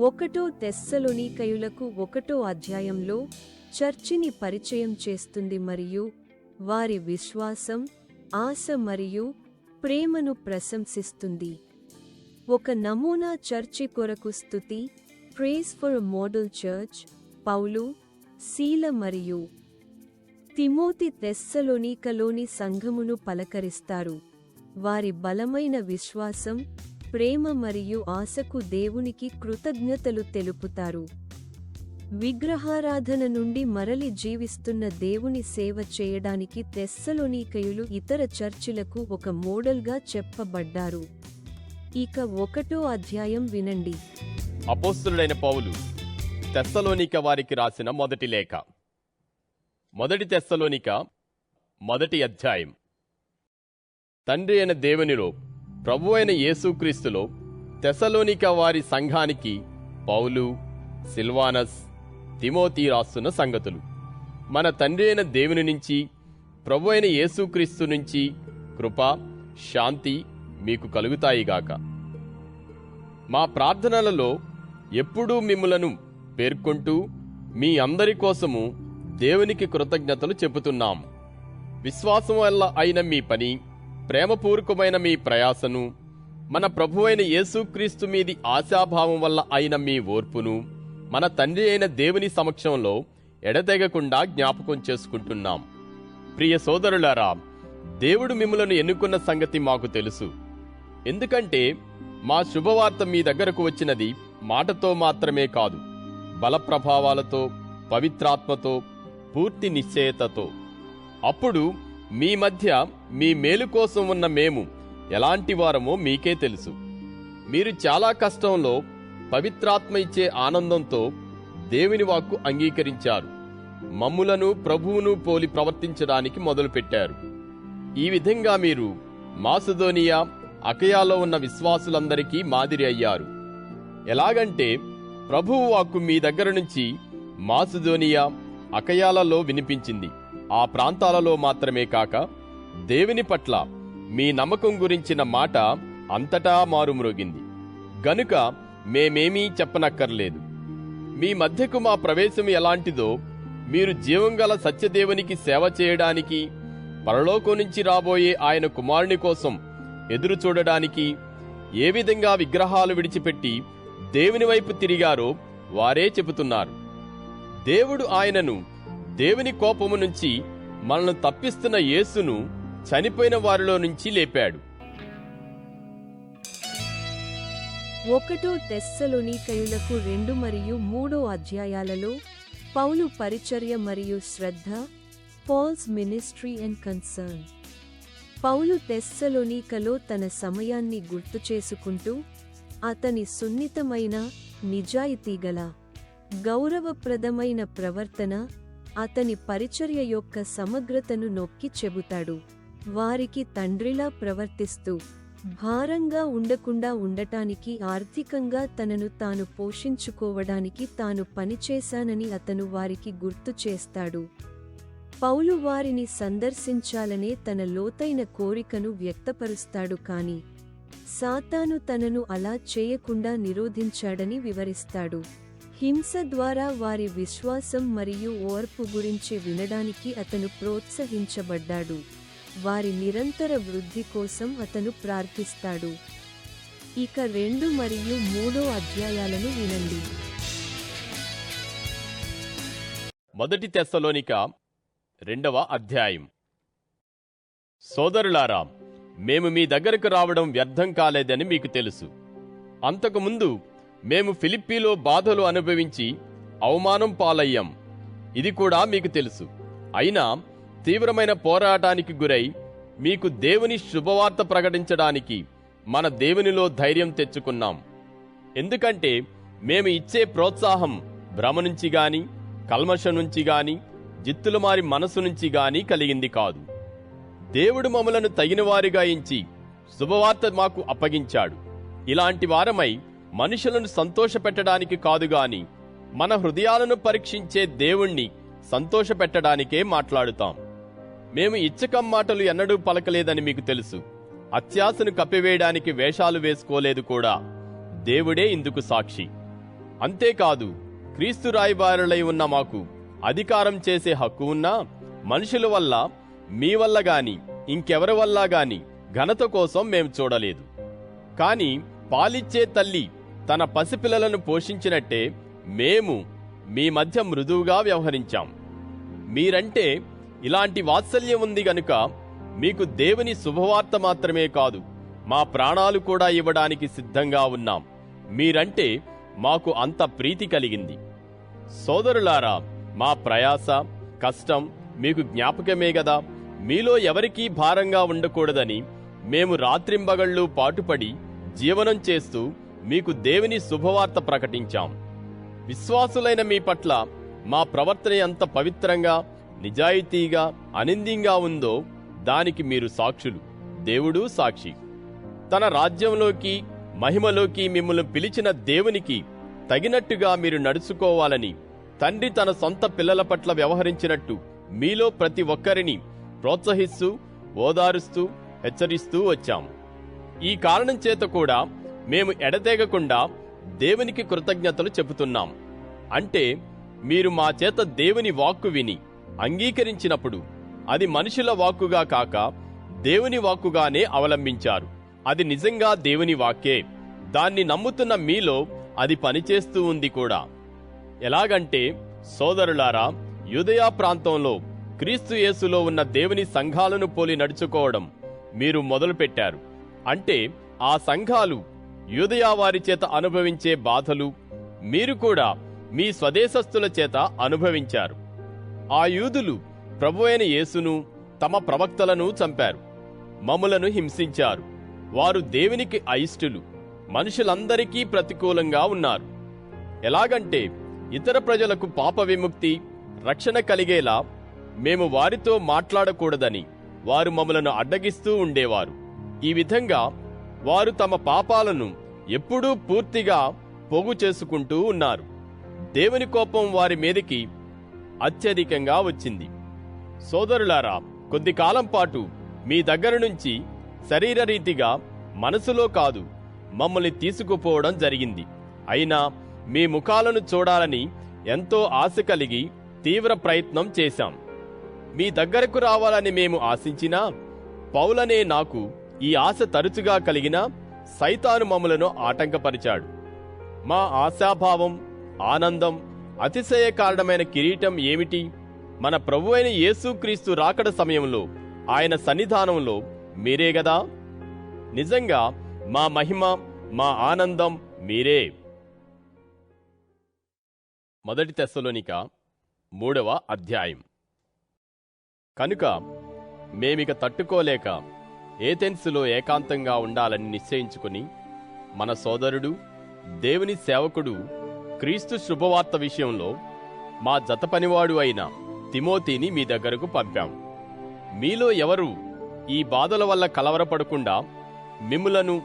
ఒకటో తెస్సలోనికయులకు 1వ అధ్యాయంలో చర్చిని పరిచయం చేస్తుంది మరియు వారి విశ్వాసం, ఆశ మరియు ప్రేమను ప్రశంసిస్తుంది. ఒక నమూనా చర్చి కొరకు స్తుతి, praise for a model church. Paul, సీల మరియు తిమోతి తెస్సలోనికలోని సంఘమును పలకరిస్తారు. వారి బలమైన విశ్వాసం, ప్రేమ మరియు ఆశకు దేవునికి కృతజ్ఞతలు తెలుపుతారు. విగ్రహారాధన నుండి మరలి జీవిస్తున్న దేవుని సేవ చేయడానికి తెస్సలోనికయులు ఇతర చర్చిలకు ఒక మోడల్గా చెప్పబడ్డారు. ఇక 1వ అధ్యాయం వినండి. అపోస్తలుడైన పౌలు తెస్సలోనిక వారికి రాసిన మొదటి లేఖ. మొదటి తెస్సలోనిక 1వ అధ్యాయం. తండ్రి అయిన దేవునిలో, ప్రభు అయిన యేసుక్రీస్తులో తెస్సలోనిక వారి సంఘానికి పౌలు, సిల్వానస్, తిమోతి రాస్తున్న సంగతులు. మన తండ్రి అయిన దేవుని నుంచి, ప్రభు అయిన యేసుక్రీస్తు నుంచి కృప, శాంతి మీకు కలుగుతాయిగాక. మా ప్రార్థనలలో ఎప్పుడూ మిమ్ములను పేర్కొంటూ మీ అందరి కోసము దేవునికి కృతజ్ఞతలు చెబుతున్నాం. విశ్వాసం వల్ల అయిన మీ పని, ప్రేమపూర్వకమైన మీ ప్రయాసను, మన ప్రభువైన యేసుక్రీస్తు మీది ఆశాభావం వల్ల అయిన మీ ఓర్పును మన తండ్రి అయిన దేవుని సమక్షంలో ఎడతెగకుండా జ్ఞాపకం చేసుకుంటున్నాం. ప్రియ సోదరులారా, దేవుడు మిమ్ములను ఎన్నుకున్న సంగతి మాకు తెలుసు. ఎందుకంటే మా శుభవార్త మీ దగ్గరకు వచ్చినది మాటతో మాత్రమే కాదు, బలప్రభావాలతో, పవిత్రాత్మతో, పూర్తి నిశ్చయతతో. అప్పుడు మీ మధ్య మీ మేలు కోసం ఉన్న మేము ఎలాంటి వారమో మీకే తెలుసు. మీరు చాలా కష్టంలో పవిత్రాత్మ ఇచ్చే ఆనందంతో దేవుని వాక్కు అంగీకరించారు. మమ్ములను, ప్రభువును పోలి ప్రవర్తించడానికి మొదలుపెట్టారు. ఈ విధంగా మీరు మాసిదోనియా, అకయాలో ఉన్న విశ్వాసులందరికీ మాదిరి అయ్యారు. ఎలాగంటే ప్రభువు వాక్కు మీ దగ్గర నుంచి మాసిదోనియా, అకయాలలో వినిపించింది. ఆ ప్రాంతాలలో మాత్రమే కాక దేవుని పట్ల మీ నమ్మకం గురించిన మాట అంతటా మారుమ్రోగింది. గనుక మేమేమీ చెప్పనక్కర్లేదు. మీ మధ్యకు మా ప్రవేశం ఎలాంటిదో మీరు జీవంగల సత్యదేవునికి సేవ చేయడానికి, పరలోకం నుంచి రాబోయే ఆయన కుమారుని కోసం ఎదురు చూడడానికి ఏ విధంగా విగ్రహాలు విడిచిపెట్టి దేవుని వైపు తిరిగారో వారే చెబుతున్నారు. దేవుడు ఆయనను, దేవుని కోపము నుంచి మనల్ని తప్పిస్తున్న యేసును చనిపోయిన వారిలో నుంచి లేపాడు. 1 తెస్సలోనికయులకు 2 మరియు 3 అధ్యాయాలలో పౌలు పరిచర్య మరియు శ్రద్ధ, పాల్స్ మినిస్ట్రీ అండ్ కన్సర్న్. పౌలు తెస్సలోనికలో తన సమయాన్ని గుర్తు చేసుకుంటూ అతని సున్నితమైన, నిజాయితీగల, గౌరవప్రదమైన ప్రవర్తన అతని పరిచర్య యొక్క సమగ్రతను నొక్కి చెబుతాడు. వారికి తండ్రిలా ప్రవర్తిస్తూ భారంగా ఉండకుండా ఉండటానికి, ఆర్థికంగా తనను తాను పోషించుకోవడానికి తాను పనిచేశానని అతను వారికి గుర్తు చేస్తాడు. పౌలు వారిని సందర్శించాలనే తన లోతైన కోరికను వ్యక్తపరుస్తాడు, కాని సాతాను తనను అలా చేయకుండా నిరోధించాడని వివరిస్తాడు. హింస ద్వారా వారి విశ్వాసం మరియు ఓర్పు గురించి వినడానికి అతను ప్రోత్సహించబడ్డాడు. వారి నిరంతర వృద్ధి కోసం అతను ప్రార్థిస్తాడు. ఇక 2 మరియు 3 అధ్యాయాలను వినండి. మొదటి తెస్సలోనిక 2వ అధ్యాయం. సోదరులారా, మేము మీ దగ్గరకు రావడం వ్యర్థం కాలేదని మీకు తెలుసు. అంతకుముందు మేము ఫిలిప్పీలో బాధలు అనుభవించి అవమానం పాలయ్యాం. ఇది కూడా మీకు తెలుసు. అయినా తీవ్రమైన పోరాటానికి గురై మీకు దేవుని శుభవార్త ప్రకటించడానికి మన దేవునిలో ధైర్యం తెచ్చుకున్నాం. ఎందుకంటే మేము ఇచ్చే ప్రోత్సాహం భ్రమ నుంచి గాని, కల్మషం నుంచి గాని, జిత్తులమారి మనసు నుంచి గాని కలిగింది కాదు. దేవుడు మమ్మలను తగినవారిగా ఎంచి శుభవార్త మాకు అప్పగించాడు. ఇలాంటి వారమై మనుషులను సంతోషపెట్టడానికి కాదుగాని మన హృదయాలను పరీక్షించే దేవుణ్ణి సంతోషపెట్టడానికే మాట్లాడుతాం. మేము ఇచ్చకం మాటలు ఎన్నడూ పలకలేదని మీకు తెలుసు. అత్యాశను కప్పివేయడానికి వేషాలు వేసుకోలేదు కూడా. దేవుడే ఇందుకు సాక్షి. అంతేకాదు క్రీస్తు రాయబారులై ఉన్న మాకు అధికారం చేసే హక్కు ఉన్నా మనుషుల వల్ల, మీ వల్ల గాని ఇంకెవరి వల్ల గాని ఘనత కోసం మేము చూడలేదు. కాని పాలిచ్చే తల్లి తన పసిపిల్లలను పోషించినట్టే మేము మీ మధ్య మృదువుగా వ్యవహరించాం. మీరంటే ఇలాంటి వాత్సల్యం ఉంది గనుక మీకు దేవుని శుభవార్త మాత్రమే కాదు, మా ప్రాణాలు కూడా ఇవ్వడానికి సిద్ధంగా ఉన్నాం. మీరంటే మాకు అంత ప్రీతి కలిగింది. సోదరులారా, మా ప్రయాస, కష్టం మీకు జ్ఞాపకమే గదా. మీలో ఎవరికీ భారంగా ఉండకూడదని మేము రాత్రింబగళ్ళు పాటుపడి జీవనం చేస్తూ మీకు దేవుని శుభవార్త ప్రకటించాం. విశ్వాసులైన మీ పట్ల మా ప్రవర్తన ఎంత పవిత్రంగా, నిజాయితీగా, అనింద్యంగా ఉందో దానికి మీరు సాక్షులు. దేవుడు సాక్షి. తన రాజ్యంలోకి, మహిమలోకి మిమ్మల్ని పిలిచిన దేవునికి తగినట్టుగా మీరు నడుచుకోవాలని తండ్రి తన సొంత పిల్లల పట్ల వ్యవహరించినట్టు మీలో ప్రతి ఒక్కరిని ప్రోత్సహిస్తూ, ఓదారుస్తూ, హెచ్చరిస్తూ వచ్చాం. ఈ కారణం చేత కూడా మేము ఎడతెగకుండా దేవునికి కృతజ్ఞతలు చెబుతున్నాం. అంటే మీరు మా చేత దేవుని వాక్కు విని అంగీకరించినప్పుడు అది మనుషుల వాక్కుగా కాక దేవుని వాక్కుగానే అవలంబించారు. అది నిజంగా దేవుని వాక్కే. దాన్ని నమ్ముతున్న మీలో అది పనిచేస్తూ ఉంది కూడా. ఎలాగంటే, సోదరులారా, యూదయ ప్రాంతంలో క్రీస్తు యేసులో ఉన్న దేవుని సంఘాలను పోలి నడుచుకోవడం మీరు మొదలుపెట్టారు. అంటే ఆ సంఘాలు యూదయ వారి చేత అనుభవించే బాధలు మీరు కూడా మీ స్వదేశస్థుల చేత అనుభవించారు. ఆ యూదులు ప్రభువైన యేసును, తమ ప్రవక్తలను చంపారు, మమ్ములను హింసించారు. వారు దేవునికి అయిష్టులు, మనుషులందరికీ ప్రతికూలంగా ఉన్నారు. ఎలాగంటే ఇతర ప్రజలకు పాప విముక్తి, రక్షణ కలిగేలా మేము వారితో మాట్లాడకూడదని వారు మమ్మలను అడ్డగిస్తూ ఉండేవారు. ఈ విధంగా వారు తమ పాపాలను ఎప్పుడూ పూర్తిగా పోగు చేసుకుంటూ ఉన్నారు. దేవుని కోపం వారి మీదికి అత్యధికంగా వచ్చింది. సోదరులారా, కొద్ది కాలం పాటు మీ దగ్గర నుంచి శరీరరీతిగా, మనసులో కాదు, మమ్మల్ని తీసుకుపోవడం జరిగింది. అయినా మీ ముఖాలను చూడాలని ఎంతో ఆశ కలిగి తీవ్ర ప్రయత్నం చేశాం. మీ దగ్గరకు రావాలని మేము ఆశించినా, పౌలనే నాకు ఈ ఆశ తరచుగా కలిగినా సైతాను మమ్మలను ఆటంకపరిచాడు. మా ఆశాభావం, ఆనందం, అతిశయ కారణమైన కిరీటం ఏమిటి? మన ప్రభువైన యేసుక్రీస్తు రాకడ సమయంలో ఆయన సన్నిధానంలో మీరే గదా. నిజంగా మా మహిమ, మా ఆనందం మీరే. 1 తెస్సలోనిక 3వ అధ్యాయం. కనుక మేమిక తట్టుకోలేక ఏథెన్సులో ఏకాంతంగా ఉండాలని నిశ్చయించుకుని మన సోదరుడు, దేవుని సేవకుడు, క్రీస్తు శుభవార్త విషయంలో మా జతపనివాడు అయిన తిమోతిని మీ దగ్గరకు పంపాం. మీలో ఎవరు ఈ బాధల వల్ల కలవరపడకుండా మిమ్ములను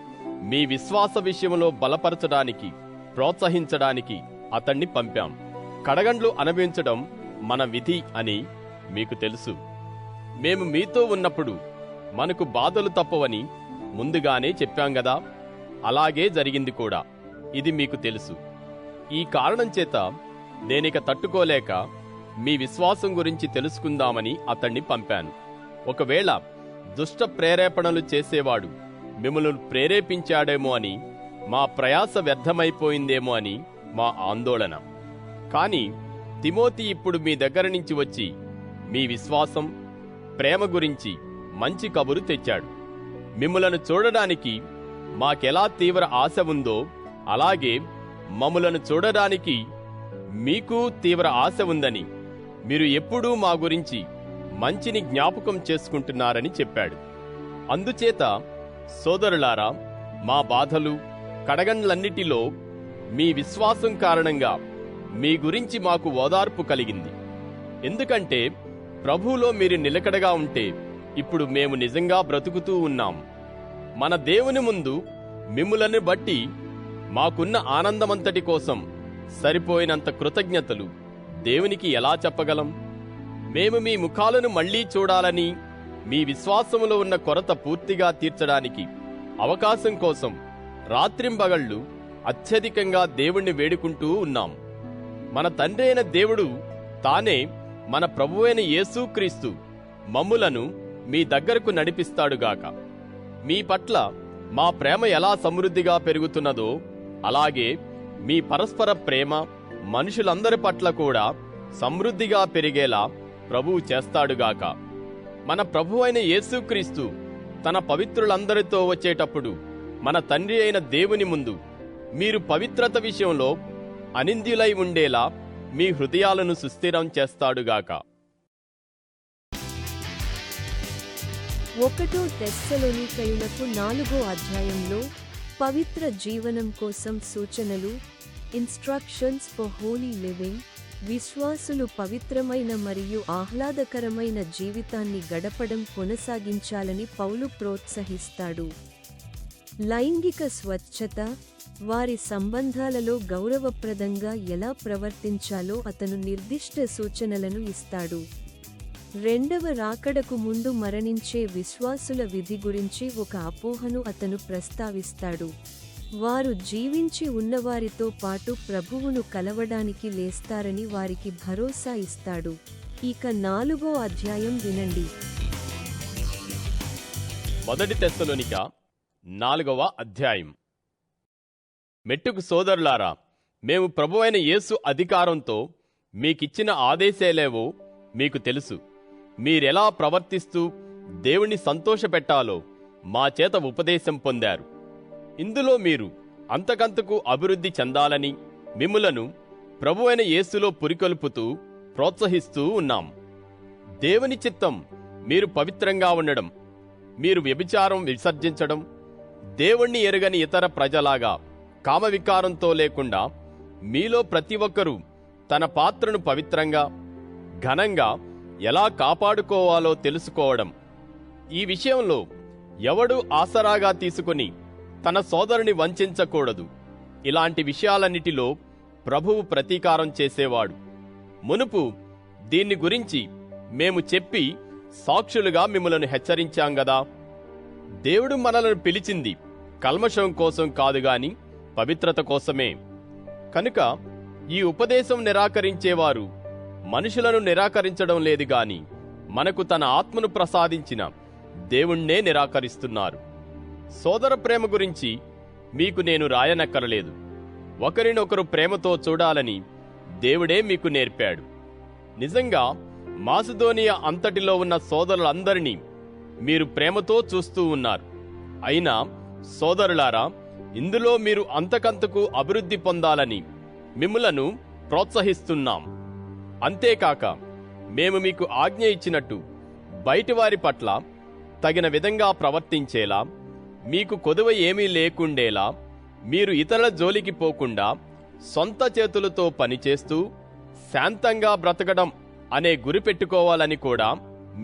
మీ విశ్వాస విషయంలో బలపరచడానికి, ప్రోత్సహించడానికి అతణ్ణి పంపాం. కడగండ్లు అనుభవించడం మన విధి అని మీకు తెలుసు. మేము మీతో ఉన్నప్పుడు మనకు బాధలు తప్పవని ముందుగానే చెప్పాం గదా. అలాగే జరిగింది కూడా. ఇది మీకు తెలుసు. ఈ కారణం చేత నేనిక తట్టుకోలేక మీ విశ్వాసం గురించి తెలుసుకుందామని అతణ్ణి పంపాను. ఒకవేళ దుష్ట ప్రేరేపణలు చేసేవాడు మిమ్మల్ని ప్రేరేపించాడేమో అని, మా ప్రయాస వ్యర్థమైపోయిందేమో అని మా ఆందోళన. కాని తిమోతి ఇప్పుడు మీ దగ్గర నుంచి వచ్చి మీ విశ్వాసం, ప్రేమ గురించి మంచి కబురు తెచ్చాడు. మిమ్ములను చూడడానికి మాకెలా తీవ్ర ఆశ ఉందో అలాగే మమ్ములను చూడడానికి మీకు తీవ్ర ఆశ ఉందని, మీరు ఎప్పుడూ మా గురించి మంచిని జ్ఞాపకం చేసుకుంటున్నారని చెప్పాడు. అందుచేత సోదరులారా, మా బాధలు, కడగండ్లన్నిటిలో మీ విశ్వాసం కారణంగా మీ గురించి మాకు ఓదార్పు కలిగింది. ఎందుకంటే ప్రభువులో మీరు నిలకడగా ఉంటే ఇప్పుడు మేము నిజంగా బ్రతుకుతూ ఉన్నాం. మన దేవుని ముందు మిమ్ములను బట్టి మాకున్న ఆనందమంతటి కోసం సరిపోయినంత కృతజ్ఞతలు దేవునికి ఎలా చెప్పగలం? మేము మీ ముఖాలను మళ్లీ చూడాలని, మీ విశ్వాసములో ఉన్న కొరత పూర్తిగా తీర్చడానికి అవకాశం కోసం రాత్రింబగళ్ళు అత్యధికంగా దేవుణ్ణి వేడుకుంటూ ఉన్నాం. మన తండ్రి అయిన దేవుడు తానే మన ప్రభువైన యేసుక్రీస్తు మమ్ములను మీ దగ్గరకు నడిపిస్తాడుగాక. మీ పట్ల మా ప్రేమ ఎలా సమృద్ధిగా పెరుగుతున్నదో అలాగే మీ పరస్పర ప్రేమ మనుషులందరి పట్ల కూడా సమృద్ధిగా పెరిగేలా ప్రభువు చేస్తాడుగాక. మన ప్రభువైన యేసుక్రీస్తు తన పవిత్రులందరితో వచ్చేటప్పుడు మన తండ్రి అయిన దేవుని ముందు మీరు పవిత్రత విషయంలో అనింద్యులై ఉండేలా మీ హృదయాలను సుస్థిరం చేస్తాడుగాక. 1 తెస్సలోనికయులకు 4వ అధ్యాయంలో పవిత్ర జీవనం కోసం సూచనలు, ఇన్స్ట్రక్షన్స్ ఫర్ హోలీ లివింగ్. విశ్వాసులు పవిత్రమైన మరియు ఆహ్లాదకరమైన జీవితాన్ని గడపడం కొనసాగించాలని పౌలు ప్రోత్సహిస్తాడు. లైంగిక స్వచ్ఛత, వారి సంబంధాలలో గౌరవప్రదంగా ఎలా ప్రవర్తించాలో అతను నిర్దిష్ట సూచనలను ఇస్తాడు. రెండవ రాకడకు ముందు మరణించే విశ్వాసుల విధి గురించి ఒక అపోహను అతను ప్రస్తావిస్తాడు. వారు జీవించి ఉన్నవారితో పాటు ప్రభువును కలవడానికి లేస్తారని వారికి భరోసా ఇస్తాడు. ఇక 4వ అధ్యాయం వినండి. 1 తెస్సలోనిక 4వ అధ్యాయం. మెట్టుకు సోదరులారా, మేము ప్రభువైన యేసు అధికారంతో మీకిచ్చిన ఆదేశాలేవో మీకు తెలుసు. మీరెలా ప్రవర్తిస్తూ దేవుణ్ణి సంతోషపెట్టాలో మా చేత ఉపదేశం పొందారు. ఇందులో మీరు అంతకంతకు అభివృద్ధి చెందాలని మిమ్ములను ప్రభువైన యేసులో పురికొల్పుతూ ప్రోత్సహిస్తూ ఉన్నాం. దేవుని చిత్తం మీరు పవిత్రంగా ఉండడం, మీరు వ్యభిచారం విసర్జించడం, దేవుణ్ణి ఎరుగని ఇతర ప్రజలాగా కామవికారంతో లేకుండా మీలో ప్రతి ఒక్కరూ తన పాత్రను పవిత్రంగా, ఘనంగా ఎలా కాపాడుకోవాలో తెలుసుకోవడం. ఈ విషయంలో ఎవడూ ఆసరాగా తీసుకుని తన సోదరుని వంచకూడదు. ఇలాంటి విషయాలన్నిటిలో ప్రభువు ప్రతీకారం చేసేవాడు. మునుపు దీన్ని గురించి మేము చెప్పి సాక్షులుగా మిమ్మలను హెచ్చరించాం గదా. దేవుడు మనలను పిలిచింది కల్మషం కోసం కాదుగాని పవిత్రత కోసమే. కనుక ఈ ఉపదేశం నిరాకరించేవారు మనుషులను నిరాకరించడం లేదు గాని మనకు తన ఆత్మను ప్రసాదించిన దేవుణ్ణే నిరాకరిస్తున్నారు. సోదర ప్రేమ గురించి మీకు నేను రాయనక్కరలేదు. ఒకరినొకరు ప్రేమతో చూడాలని దేవుడే మీకు నేర్పాడు. నిజంగా మాసిదోనియా అంతటిలో ఉన్న సోదరులందరినీ మీరు ప్రేమతో చూస్తూ ఉన్నారు. అయినా సోదరులారా, ఇందులో మీరు అంతకంతకు అభివృద్ధి పొందాలని మిమ్ములను ప్రోత్సహిస్తున్నాం. అంతేకాక మేము మీకు ఆజ్ఞ ఇచ్చినట్టు బయటివారి పట్ల తగిన విధంగా ప్రవర్తించేలా, మీకు కొదువ ఏమీ లేకుండేలా, మీరు ఇతరుల జోలికి పోకుండా సొంత చేతులతో పనిచేస్తూ శాంతంగా బ్రతకడం అనే గురి పెట్టుకోవాలని కూడా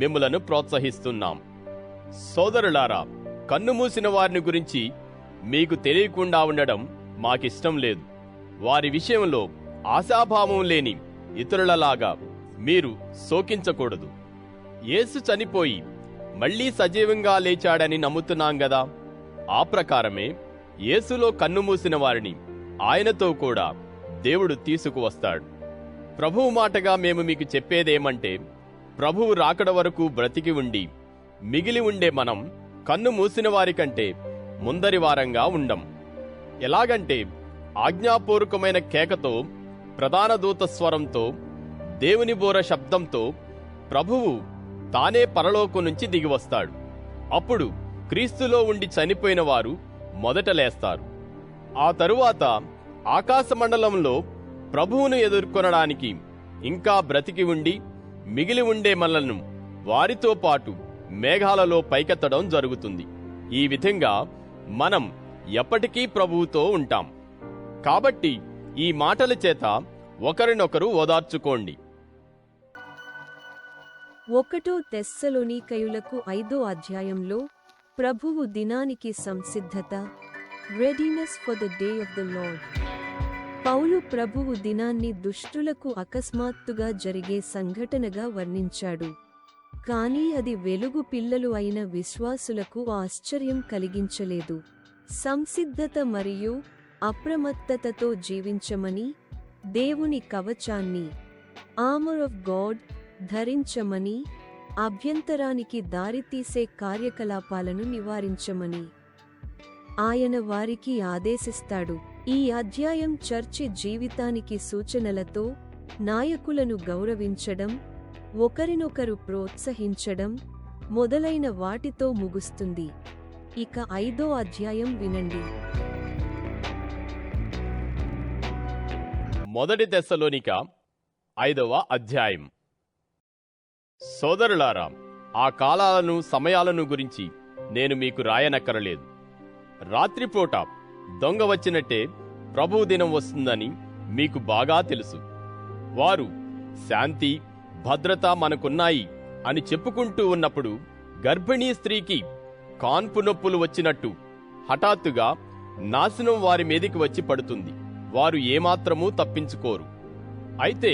మిమ్ములను ప్రోత్సహిస్తున్నాం. సోదరులారా, కన్ను మూసిన వారిని గురించి మీకు తెలియకుండా ఉండడం మాకిష్టం లేదు. వారి విషయంలో ఆశాభావం లేని ఇతరులలాగా మీరు శోకించకూడదు. యేసు చనిపోయి మళ్లీ సజీవంగా లేచాడని నమ్ముతున్నాం గదా. ఆ ప్రకారమే యేసులో కన్నుమూసిన వారిని ఆయనతో కూడా దేవుడు తీసుకువస్తాడు. ప్రభువు మాటగా మేము మీకు చెప్పేదేమంటే, ప్రభువు రాకడ వరకు బ్రతికి ఉండి మిగిలి ఉండే మనం కన్ను మూసిన వారి కంటే ముందరి వారంగా ఉండం. ఎలాగంటే ఆజ్ఞాపూర్వకమైన కేకతో, ప్రధాన దూత స్వరంతో, దేవుని బోర శబ్దంతో ప్రభువు తానే పరలోకం నుంచి దిగివస్తాడు. అప్పుడు క్రీస్తులో ఉండి చనిపోయిన వారు మొదట లేస్తారు. ఆ తరువాత ఆకాశమండలంలో ప్రభువును ఎదుర్కొనడానికి ఇంకా బ్రతికి ఉండి మిగిలి ఉండే మనలను వారితో పాటు మేఘాలలో పైకెత్తడం జరుగుతుంది. ఈ విధంగా మనం ఎప్పటికీ ప్రభువుతో ఉంటాం. కాబట్టి ఈ మాటల చేత ఒకరినొకరు ఓదార్చుకోండి. 1 తెస్సలోనికయులకు 5వ అధ్యాయంలో ప్రభువు దినానికి సంసిద్ధత, readiness for the day of the Lord. Paul ప్రభువు దినాన్ని దుష్టులకు అకస్మాత్తుగా జరిగే సంఘటనగా వర్ణించాడు. కానీ అది వెలుగు పిల్లలు అయిన విశ్వాసులకు ఆశ్చర్యం కలిగించలేదు. సంసిద్ధత మరియు అప్రమత్తతతో జీవించమని, దేవుని కవచాన్ని ఆర్మర్ ఆఫ్ గాడ్ ధరించమని, అభ్యంతరానికి దారితీసే కార్యకలాపాలను నివారించమని ఆయన వారికి ఆదేశిస్తాడు. ఈ అధ్యాయం చర్చి జీవితానికి సూచనలతో, నాయకులను గౌరవించడం, ఒకరినొకరు ప్రోత్సహించడం మొదలైన వాటితో ముగుస్తుంది. ఇక 5వ అధ్యాయం వినండి. మొదటి తెస్సలోనిక 5వ అధ్యాయం. సోదరులారా, ఆ కాలాలను సమయాలను గురించి నేను మీకు రాయనక్కరలేదు. రాత్రిపూట దొంగ వచ్చినట్టే ప్రభువు దినం వస్తుందని మీకు బాగా తెలుసు. వారు శాంతి భద్రత మనకున్నాయి అని చెప్పుకుంటూ ఉన్నప్పుడు గర్భిణీ స్త్రీకి కాన్పు నొప్పులు వచ్చినట్టు హఠాత్తుగా నాశనం వారి మీదికి వచ్చి పడుతుంది. వారు ఏమాత్రమూ తప్పించుకోరు. అయితే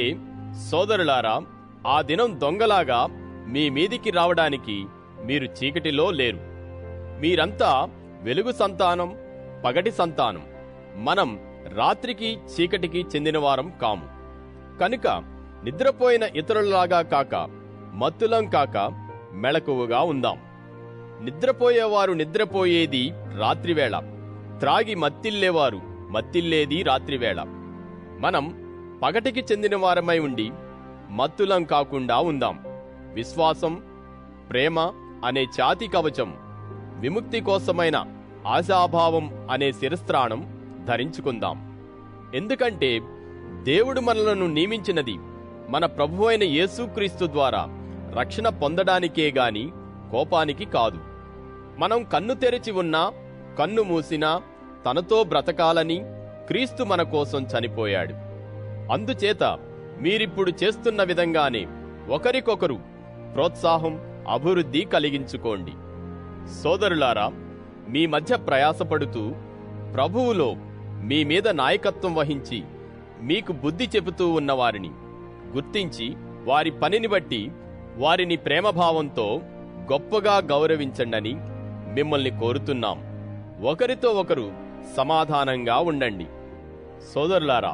సోదరులారా, ఆ దినం దొంగలాగా మీ మీదికి రావడానికి మీరు చీకటిలో లేరు. మీరంతా వెలుగు సంతానం, పగటి సంతానం. మనం రాత్రికి చీకటికి చెందినవారం కాము. కనుక నిద్రపోయిన ఇతరులలాగా కాక, మత్తులం కాక మెళకువగా ఉందాం. నిద్రపోయేవారు నిద్రపోయేది రాత్రివేళ, త్రాగి మత్తిల్లేవారు మత్తిల్లేది రాత్రివేళ. మనం పగటికి చెందిన వారమై ఉండి మత్తులం కాకుండా ఉందాం. విశ్వాసం, ప్రేమ అనే ఛాతీ కవచం, విముక్తి కోసమైన ఆశాభావం అనే శిరస్త్రాణం ధరించుకుందాం. ఎందుకంటే దేవుడు మనలను నియమించినది మన ప్రభువైన యేసుక్రీస్తు ద్వారా రక్షణ పొందడానికే గాని కోపానికి కాదు. మనం కన్ను తెరిచి ఉన్నా, కన్ను మూసినా తనతో బ్రతకాలని క్రీస్తు మన కోసం చనిపోయాడు. అందుచేత మీరిప్పుడు చేస్తున్న విధంగానే ఒకరికొకరు ప్రోత్సాహం, అభివృద్ధి కలిగించుకోండి. సోదరులారా, మీ మధ్య ప్రయాసపడుతూ ప్రభువులో మీ మీద నాయకత్వం వహించి మీకు బుద్ధి చెబుతూ ఉన్నవారిని గుర్తించి వారి పనిని బట్టి వారిని ప్రేమభావంతో గొప్పగా గౌరవించండని మిమ్మల్ని కోరుతున్నాం. ఒకరితో ఒకరు సమాధానంగా ఉండండి. సోదరులారా,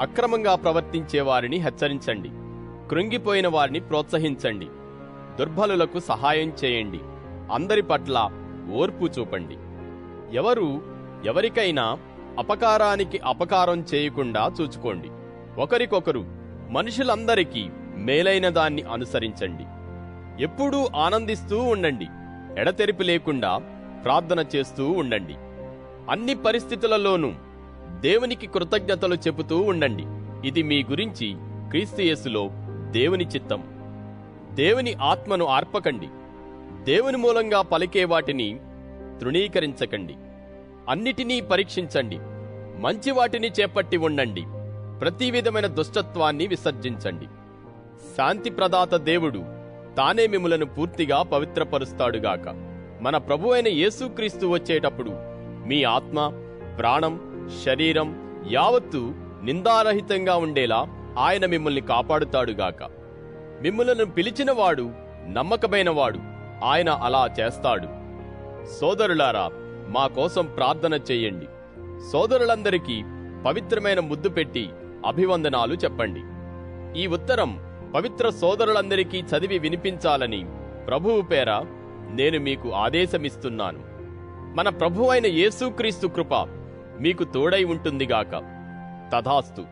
అక్రమంగా ప్రవర్తించే వారిని హెచ్చరించండి. కృంగిపోయిన వారిని ప్రోత్సహించండి. దుర్బలులకు సహాయం చేయండి. అందరి పట్ల ఓర్పు చూపండి. ఎవరికైనా అపకారానికి అపకారం చేయకుండా చూచుకోండి. ఒకరికొకరు మనుషులందరికీ మేలైన దాన్ని అనుసరించండి. ఎప్పుడూ ఆనందిస్తూ ఉండండి. ఎడతెరిపి లేకుండా ప్రార్థన చేస్తూ ఉండండి. అన్ని పరిస్థితులలోనూ దేవునికి కృతజ్ఞతలు చెబుతూ ఉండండి. ఇది మీ గురించి క్రీస్తు యేసులో దేవుని చిత్తం. దేవుని ఆత్మను ఆర్పకండి. దేవుని మూలంగా పలికే వాటిని తృణీకరించకండి. అన్నిటినీ పరీక్షించండి. మంచి వాటిని చేపట్టి ఉండండి. ప్రతి విధమైన దుష్టత్వాన్ని విసర్జించండి. శాంతి ప్రదాత దేవుడు తానే మిమ్ములను పూర్తిగా పవిత్రపరుస్తాడుగాక. మన ప్రభువైన యేసుక్రీస్తు వచ్చేటప్పుడు మీ ఆత్మ, ప్రాణం, శరీరం యావత్తు నిందారహితంగా ఉండేలా ఆయన మిమ్మల్ని కాపాడుతాడుగాక. మిమ్ములను పిలిచినవాడు నమ్మకమైనవాడు. ఆయన అలా చేస్తాడు. సోదరులారా, మా కోసం ప్రార్థన చేయండి. సోదరులందరికీ పవిత్రమైన ముద్దు పెట్టి అభివందనాలు చెప్పండి. ఈ ఉత్తరం పవిత్ర సోదరులందరికీ చదివి వినిపించాలని ప్రభువు పేర నేను మీకు ఆదేశమిస్తున్నాను. మన ప్రభువైన యేసుక్రీస్తు కృప మీకు తోడై ఉంటుందిగాక. తథాస్తు.